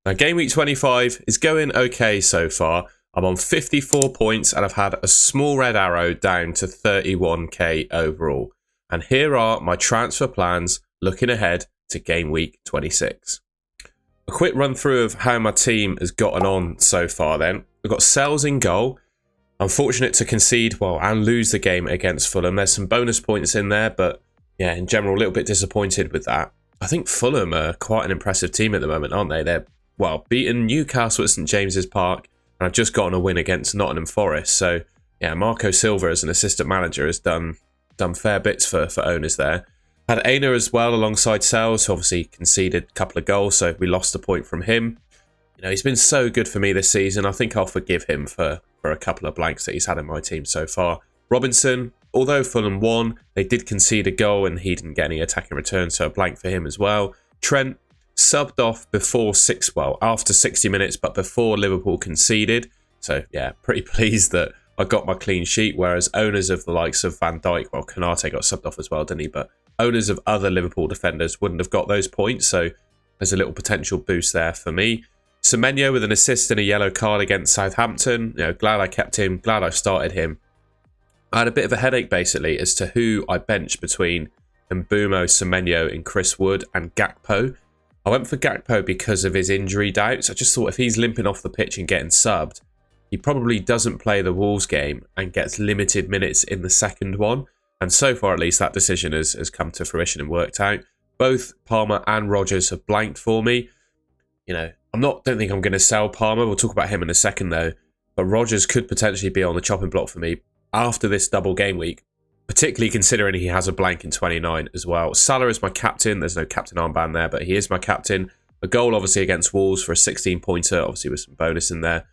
Now, game week 25 is going okay so far. I'm on 54 points and I've had a small red arrow down to 31k overall. And here are my transfer plans looking ahead to game week 26. A quick run through of how my team has gotten on so far then. We've got Sells in goal. I'm fortunate to concede, and lose the game against Fulham. There's some bonus points in there, but yeah, in general, a little bit disappointed with that. I think Fulham are quite an impressive team at the moment, aren't they? They're, beaten Newcastle at St James's Park, and I've just gotten a win against Nottingham Forest. So yeah, Marco Silva as an assistant manager has done fair bits for owners there. Had Aina as well alongside Sells, who obviously conceded a couple of goals, so we lost a point from him. You know, he's been so good for me this season. I think I'll forgive him for a couple of blanks that he's had in my team so far. Robinson, although Fulham won, they did concede a goal and he didn't get any attacking return, so a blank for him as well. Trent subbed off after 60 minutes, but before Liverpool conceded. So yeah, pretty pleased that I got my clean sheet, whereas owners of the likes of Van Dijk, Konate got subbed off as well, didn't he? But owners of other Liverpool defenders wouldn't have got those points, so there's a little potential boost there for me. Semenyo with an assist and a yellow card against Southampton. You know, glad I kept him, glad I started him. I had a bit of a headache basically as to who I benched between Mbumo, Semenyo and Chris Wood and Gakpo. I went for Gakpo because of his injury doubts. I just thought if he's limping off the pitch and getting subbed, he probably doesn't play the Wolves game and gets limited minutes in the second one. And so far, at least, that decision has come to fruition and worked out. Both Palmer and Rodgers have blanked for me. You know, don't think I'm going to sell Palmer. We'll talk about him in a second, though. But Rodgers could potentially be on the chopping block for me after this double game week, particularly considering he has a blank in 29 as well. Salah is my captain. There's no captain armband there, but he is my captain. A goal, obviously, against Wolves for a 16-pointer, obviously with some bonus in there.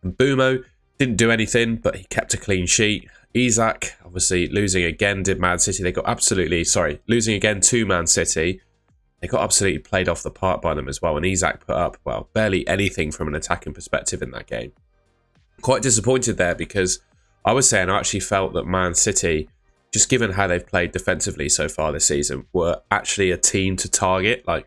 And Mbumo didn't do anything, but he kept a clean sheet. Isak, obviously, losing again, did Man City. Losing again to Man City. They got absolutely played off the park by them as well. And Isak put up, barely anything from an attacking perspective in that game. Quite disappointed there because I was saying I actually felt that Man City, just given how they've played defensively so far this season, were actually a team to target. Like,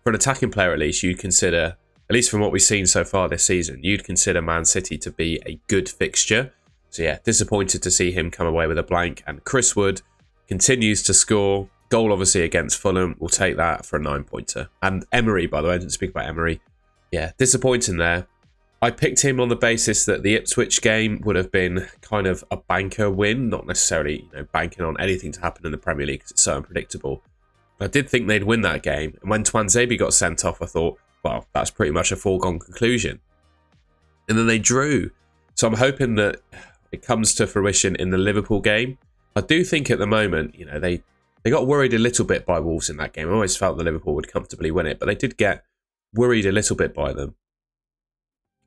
for an attacking player at least, you'd consider, at least from what we've seen so far this season, you'd consider Man City to be a good fixture. So yeah, disappointed to see him come away with a blank. And Chris Wood continues to score. Goal obviously against Fulham. We'll take that for a 9-pointer. And Emery, by the way, I didn't speak about Emery. Yeah, disappointing there. I picked him on the basis that the Ipswich game would have been kind of a banker win, not necessarily banking on anything to happen in the Premier League because it's so unpredictable. I did think they'd win that game. And when Twanzebe got sent off, I thought, well, that's pretty much a foregone conclusion. And then they drew. So I'm hoping that it comes to fruition in the Liverpool game. I do think at the moment, they got worried a little bit by Wolves in that game. I always felt that Liverpool would comfortably win it, but they did get worried a little bit by them.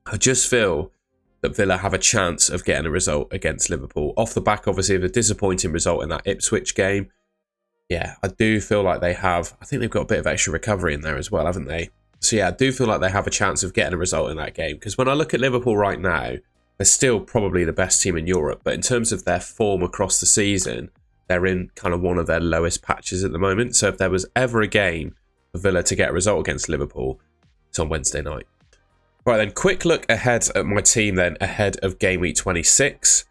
I just feel that Villa have a chance of getting a result against Liverpool. Off the back, obviously, of a disappointing result in that Ipswich game. Yeah, I do feel like they have. I think they've got a bit of extra recovery in there as well, haven't they? So yeah, I do feel like they have a chance of getting a result in that game. Because when I look at Liverpool right now, they're still probably the best team in Europe. But in terms of their form across the season, they're in kind of one of their lowest patches at the moment. So if there was ever a game for Villa to get a result against Liverpool, it's on Wednesday night. Right then, quick look ahead at my team then, ahead of game week 26.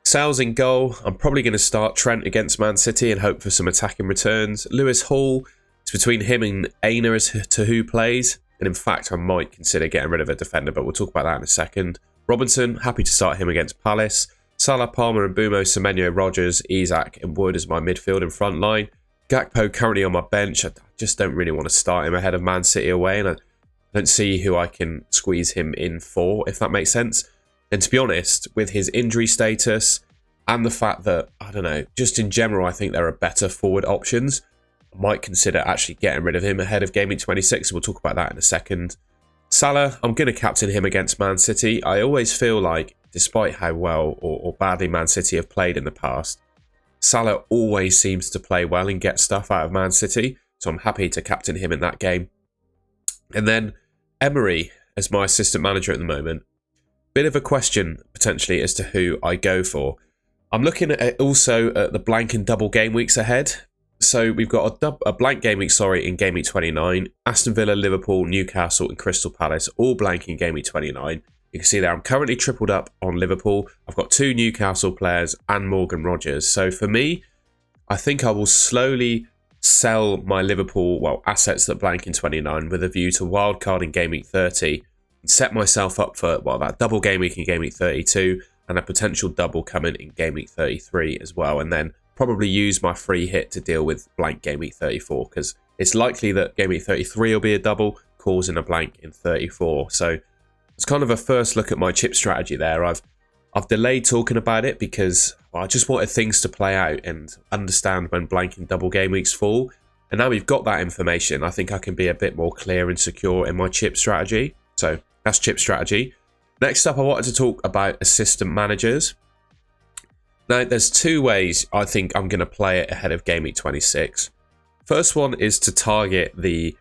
Sal's in goal. I'm probably going to start Trent against Man City and hope for some attacking returns. Lewis Hall, it's between him and Aina as to who plays. And in fact, I might consider getting rid of a defender, but we'll talk about that in a second. Robinson, happy to start him against Palace. Salah, Palmer, and Mbumo, Semenyo, Rodgers, Isak, and Wood as my midfield and front line. Gakpo currently on my bench. I just don't really want to start him ahead of Man City away, and I don't see who I can squeeze him in for, if that makes sense. And to be honest, with his injury status and the fact that, I don't know, just in general, I think there are better forward options. I might consider actually getting rid of him ahead of game week 26. We'll talk about that in a second. Salah, I'm going to captain him against Man City. I always feel like, despite how well or badly Man City have played in the past, Salah always seems to play well and get stuff out of Man City. So I'm happy to captain him in that game. And then Emery as my assistant manager at the moment. Bit of a question potentially as to who I go for. I'm looking at also at the blank and double game weeks ahead. So we've got a blank game week, in game week 29. Aston Villa, Liverpool, Newcastle and Crystal Palace all blank in game week 29. You can see there I'm currently tripled up on Liverpool. I've got 2 Newcastle players and Morgan Rogers. So for me, I think I will slowly sell my Liverpool assets that blank in 29 with a view to wildcard in game week 30 and set myself up for that double game week in game week 32 and a potential double coming in game week 33 as well, and then probably use my free hit to deal with blank game week 34 because it's likely that game week 33 will be a double, causing a blank in 34. So it's kind of a first look at my chip strategy there. I've delayed talking about it because I just wanted things to play out and understand when blanking double game weeks fall. And now we've got that information, I think I can be a bit more clear and secure in my chip strategy. So that's chip strategy. Next up, I wanted to talk about assistant managers. Now, there's 2 ways I think I'm going to play it ahead of game week 26. First one is to target the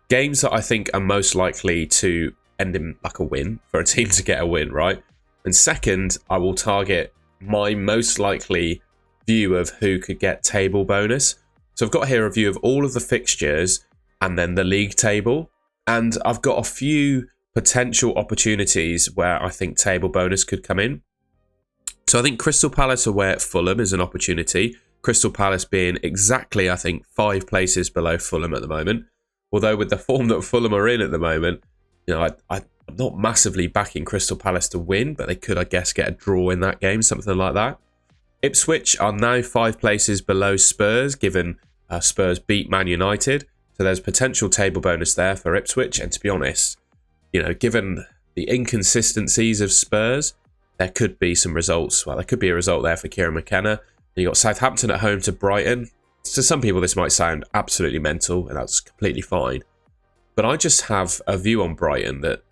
games that I think are most likely to end in a win, for a team to get a win, right? And second, I will target my most likely view of who could get table bonus. So I've got here a view of all of the fixtures and then the league table. And I've got a few potential opportunities where I think table bonus could come in. So I think Crystal Palace away at Fulham is an opportunity. Crystal Palace being exactly, I think, 5 places below Fulham at the moment. Although with the form that Fulham are in at the moment, I'm not massively backing Crystal Palace to win, but they could, I guess, get a draw in that game, something like that. Ipswich are now 5 places below Spurs, given Spurs beat Man United. So there's potential table bonus there for Ipswich. And to be honest, given the inconsistencies of Spurs, there could be some results. Well, there could be a result there for Kieran McKenna. You got Southampton at home to Brighton. To some people, this might sound absolutely mental, and that's completely fine. But I just have a view on Brighton that,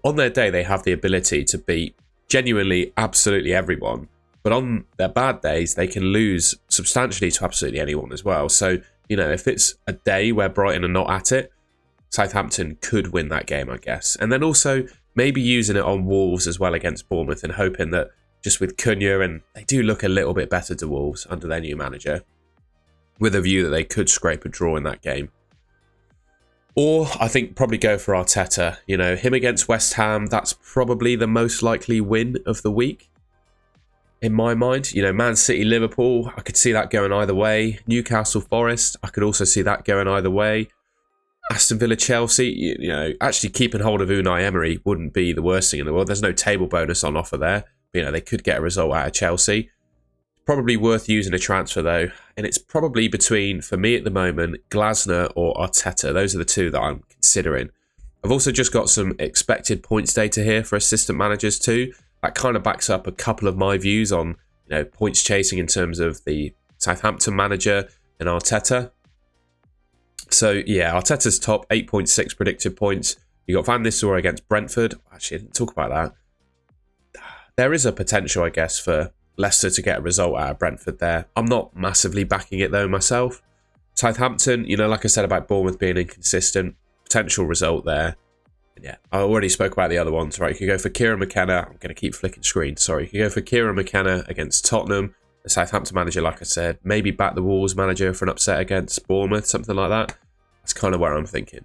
on their day, they have the ability to beat genuinely absolutely everyone. But on their bad days, they can lose substantially to absolutely anyone as well. So, if it's a day where Brighton are not at it, Southampton could win that game, I guess. And then also maybe using it on Wolves as well against Bournemouth and hoping that just with Cunha, and they do look a little bit better to Wolves under their new manager, with a view that they could scrape a draw in that game. Or I think probably go for Arteta. Him against West Ham, that's probably the most likely win of the week in my mind. Man City, Liverpool, I could see that going either way. Newcastle, Forest, I could also see that going either way. Aston Villa, Chelsea, actually keeping hold of Unai Emery wouldn't be the worst thing in the world. There's no table bonus on offer there. But, they could get a result out of Chelsea. Probably worth using a transfer though, and it's probably between, for me at the moment, Glasner or Arteta. Those are the 2 that I'm considering. I've also just got some expected points data here for assistant managers too. That kind of backs up a couple of my views on points chasing in terms of the Southampton manager and Arteta. So yeah, Arteta's top 8.6 predicted points. You got Van Nistelrooy against Brentford. Actually, I didn't talk about that. There is a potential, I guess, for Leicester to get a result out of Brentford there. I'm not massively backing it though myself. Southampton, like I said about Bournemouth being inconsistent, potential result there. And yeah, I already spoke about the other ones, right? You could go for Kieran McKenna. I'm going to keep flicking screen. Sorry. You could go for Kieran McKenna against Tottenham. The Southampton manager, like I said. Maybe back the Wolves manager for an upset against Bournemouth, something like that. That's kind of where I'm thinking.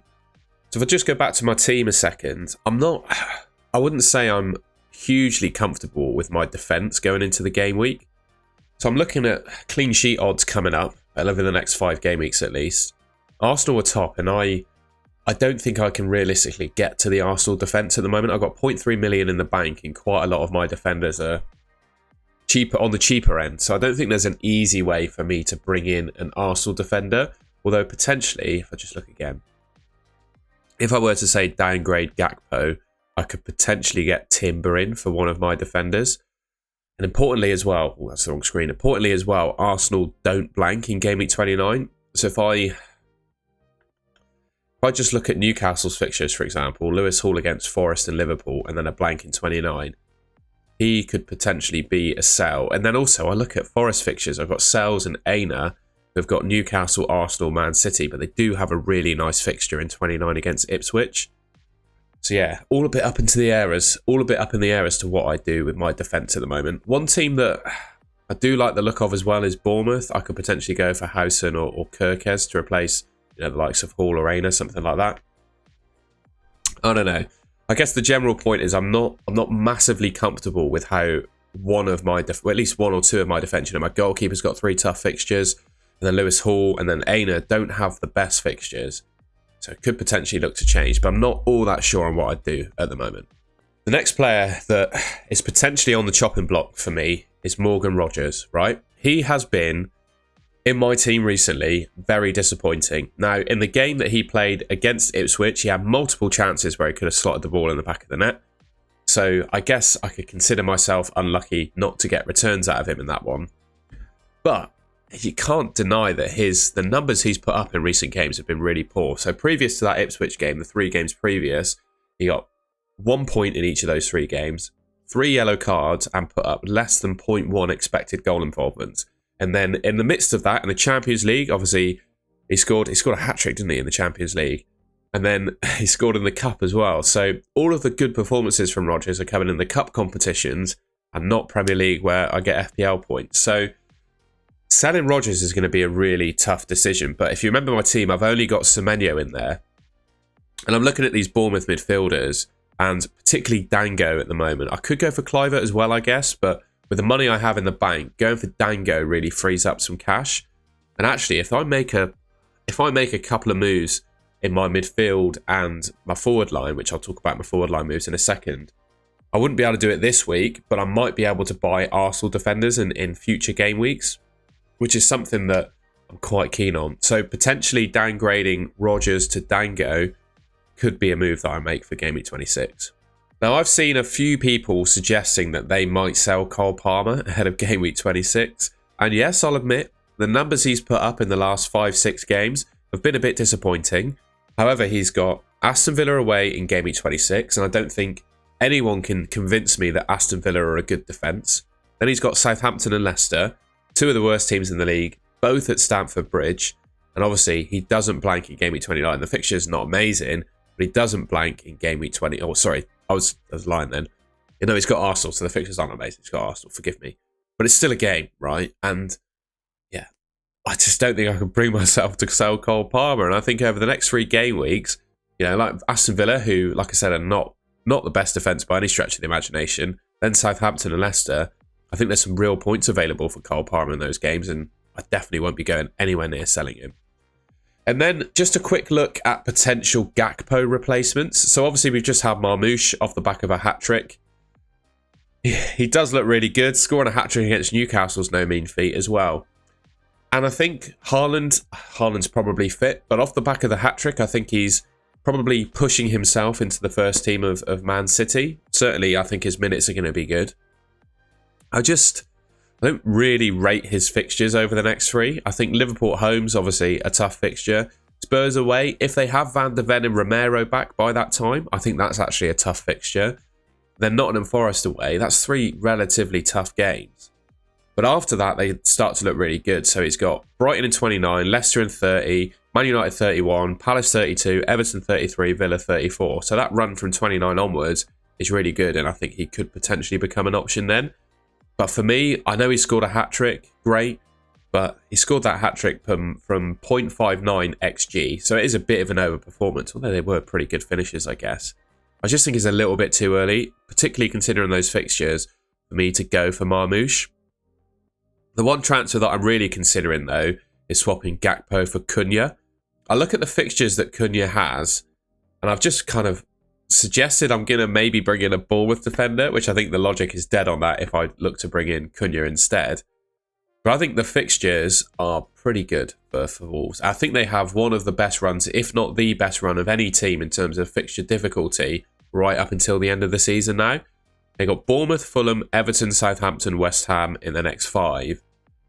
So if I just go back to my team a second, I wouldn't say I'm hugely comfortable with my defence going into the game week. So I'm looking at clean sheet odds coming up over the next 5 game weeks at least. Arsenal are top, and I don't think I can realistically get to the Arsenal defence at the moment. I've got 0.3 million in the bank, and quite a lot of my defenders are on the cheaper end. So I don't think there's an easy way for me to bring in an Arsenal defender. Although potentially, if I just look again, if I were to say downgrade Gakpo, I could potentially get Timber in for one of my defenders. And importantly as well, that's the wrong screen. Importantly as well, Arsenal don't blank in game week 29. So if I just look at Newcastle's fixtures, for example, Lewis Hall against Forest and Liverpool, and then a blank in 29, he could potentially be a sell. And then also I look at Forest fixtures. I've got Sells and Aina, who've got Newcastle, Arsenal, Man City, but they do have a really nice fixture in 29 against Ipswich. So yeah, all a bit up in the air as to what I do with my defence at the moment. One team that I do like the look of as well is Bournemouth. I could potentially go for Howson or Kirkes to replace, you know, the likes of Hall or Aina, something like that. I don't know. I guess the general point is I'm not massively comfortable with how one of my, at least one or two of my defence, you know, my goalkeeper's got 3 tough fixtures, and then Lewis Hall and then Aina don't have the best fixtures. So it could potentially look to change, but I'm not all that sure on what I'd do at the moment. The next player that is potentially on the chopping block for me is Morgan Rogers, right? He has been, in my team recently, very disappointing. Now, in the game that he played against Ipswich, he had multiple chances where he could have slotted the ball in the back of the net. So I guess I could consider myself unlucky not to get returns out of him in that one. But you can't deny that the numbers he's put up in recent games have been really poor. So previous to that Ipswich game, the 3 games previous, he got 1 point in each of those 3 games, 3 yellow cards, and put up less than 0.1 expected goal involvements. And then in the midst of that, in the Champions League, obviously he scored a hat-trick, didn't he, in the Champions League? And then he scored in the Cup as well. So all of the good performances from Rogers are coming in the Cup competitions and not Premier League where I get FPL points. So selling Rogers is going to be a really tough decision. But if you remember my team, I've only got Semenyo in there. And I'm looking at these Bournemouth midfielders, and particularly Dango at the moment. I could go for Clivert as well, I guess, but with the money I have in the bank, going for Dango really frees up some cash. And actually, if I make a couple of moves in my midfield and my forward line, which I'll talk about my forward line moves in a second, I wouldn't be able to do it this week, but I might be able to buy Arsenal defenders in future game weeks, which is something that I'm quite keen on. So potentially downgrading Rogers to Dango could be a move that I make for Game Week 26. Now, I've seen a few people suggesting that they might sell Cole Palmer ahead of Game Week 26. And yes, I'll admit, the numbers he's put up in the last 5-6 games have been a bit disappointing. However, he's got Aston Villa away in Game Week 26, and I don't think anyone can convince me that Aston Villa are a good defence. Then he's got Southampton and Leicester, 2 of the worst teams in the league, both at Stamford Bridge. And obviously, he doesn't blank in Game Week 29. The fixture's not amazing, but he doesn't blank in Game Week 20. Oh, sorry, I was lying then. You know, he's got Arsenal, so the fixtures aren't amazing. He's got Arsenal, forgive me. But it's still a game, right? And yeah, I just don't think I can bring myself to sell Cole Palmer. And I think over the next 3 game weeks, you know, like Aston Villa, who, like I said, are not the best defence by any stretch of the imagination, then Southampton and Leicester, I think there's some real points available for Cole Palmer in those games, and I definitely won't be going anywhere near selling him. And then just a quick look at potential Gakpo replacements. So obviously we've just had Marmoush off the back of a hat-trick. He does look really good. Scoring a hat-trick against Newcastle's no mean feat as well. And I think Haaland's probably fit, but off the back of the hat-trick, I think he's probably pushing himself into the first team of Man City. Certainly, I think his minutes are going to be good. I don't really rate his fixtures over the next 3. I think Liverpool at home's obviously a tough fixture. Spurs away, if they have Van de Ven and Romero back by that time, I think that's actually a tough fixture. Then Nottingham Forest away, that's 3 relatively tough games. But after that, they start to look really good. So he's got Brighton in 29, Leicester in 30, Man United 31, Palace 32, Everton 33, Villa 34. So that run from 29 onwards is really good, and I think he could potentially become an option then. But for me, I know he scored a hat-trick, great, but he scored that hat-trick from 0.59 XG, so it is a bit of an overperformance, although they were pretty good finishes, I guess. I just think it's a little bit too early, particularly considering those fixtures, for me to go for Marmoush. The one transfer that I'm really considering, though, is swapping Gakpo for Cunha. I look at the fixtures that Cunha has, and I've just kind of suggested I'm going to maybe bring in a Bournemouth defender, which I think the logic is dead on that if I look to bring in Cunha instead. But I think the fixtures are pretty good for Wolves. I think they have one of the best runs, if not the best run of any team in terms of fixture difficulty right up until the end of the season now. They got Bournemouth, Fulham, Everton, Southampton, West Ham in the next 5.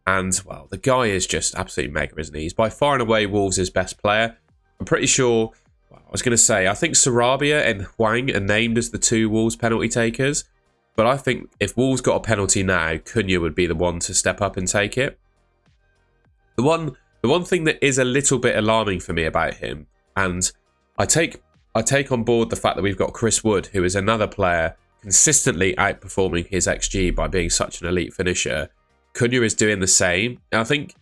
And, well, the guy is just absolutely mega, isn't he? He's by far and away Wolves' best player. I'm pretty sure, well, I was going to say, I think Sarabia and Hwang are named as the 2 Wolves penalty takers. But I think if Wolves got a penalty now, Cunha would be the one to step up and take it. The one thing that is a little bit alarming for me about him, and I take on board the fact that we've got Chris Wood, who is another player consistently outperforming his XG by being such an elite finisher. Cunha is doing the same. I think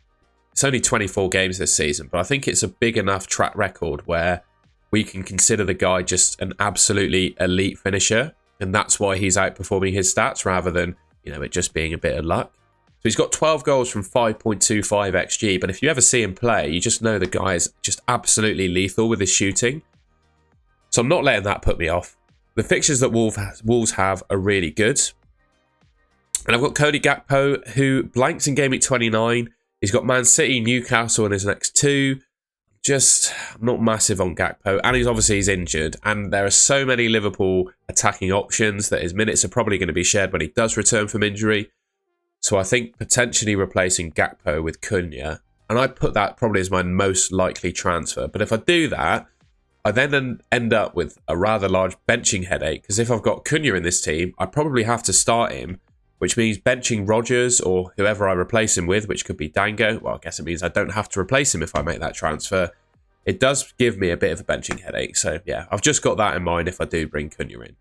it's only 24 games this season, but I think it's a big enough track record where we can consider the guy just an absolutely elite finisher. And that's why he's outperforming his stats rather than, you know, it just being a bit of luck. So he's got 12 goals from 5.25 XG. But if you ever see him play, you just know the guy is just absolutely lethal with his shooting. So I'm not letting that put me off. The fixtures that Wolves have are really good. And I've got Cody Gakpo, who blanks in Gameweek 29. He's got Man City, Newcastle in his next two. I'm not massive on Gakpo. And he's injured. And there are so many Liverpool attacking options that his minutes are probably going to be shared when he does return from injury. So I think potentially replacing Gakpo with Cunha. And I put that probably as my most likely transfer. But if I do that, I then end up with a rather large benching headache. Because if I've got Cunha in this team, I probably have to start him, which means benching Rodgers or whoever I replace him with, which could be Dango. Well, I guess it means I don't have to replace him if I make that transfer. It does give me a bit of a benching headache. So yeah, I've just got that in mind if I do bring Cunha in.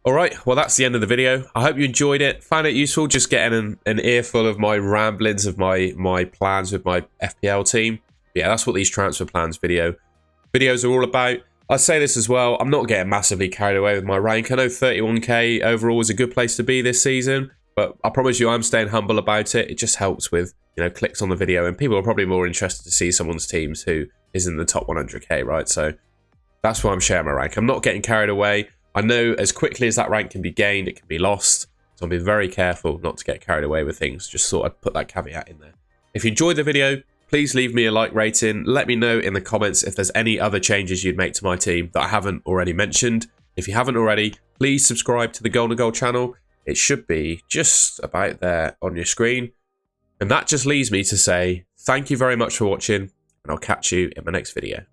All right, well, that's the end of the video. I hope you enjoyed it. Found it useful just getting an earful of my ramblings of my plans with my FPL team. Yeah, that's what these transfer plans videos are all about. I'd say this as well. I'm not getting massively carried away with my rank. I know 31k overall is a good place to be this season, but I promise you I'm staying humble about it. It just helps with, you know, clicks on the video, and people are probably more interested to see someone's teams who is in the top 100k, right? So that's why I'm sharing my rank. I'm not getting carried away. I know as quickly as that rank can be gained, it can be lost. So I'm being very careful not to get carried away with things. Just thought I'd put that caveat in there. If you enjoyed the video, please leave me a like rating. Let me know in the comments if there's any other changes you'd make to my team that I haven't already mentioned. If you haven't already, please subscribe to the Golden Goal channel. It should be just about there on your screen. And that just leaves me to say thank you very much for watching, and I'll catch you in my next video.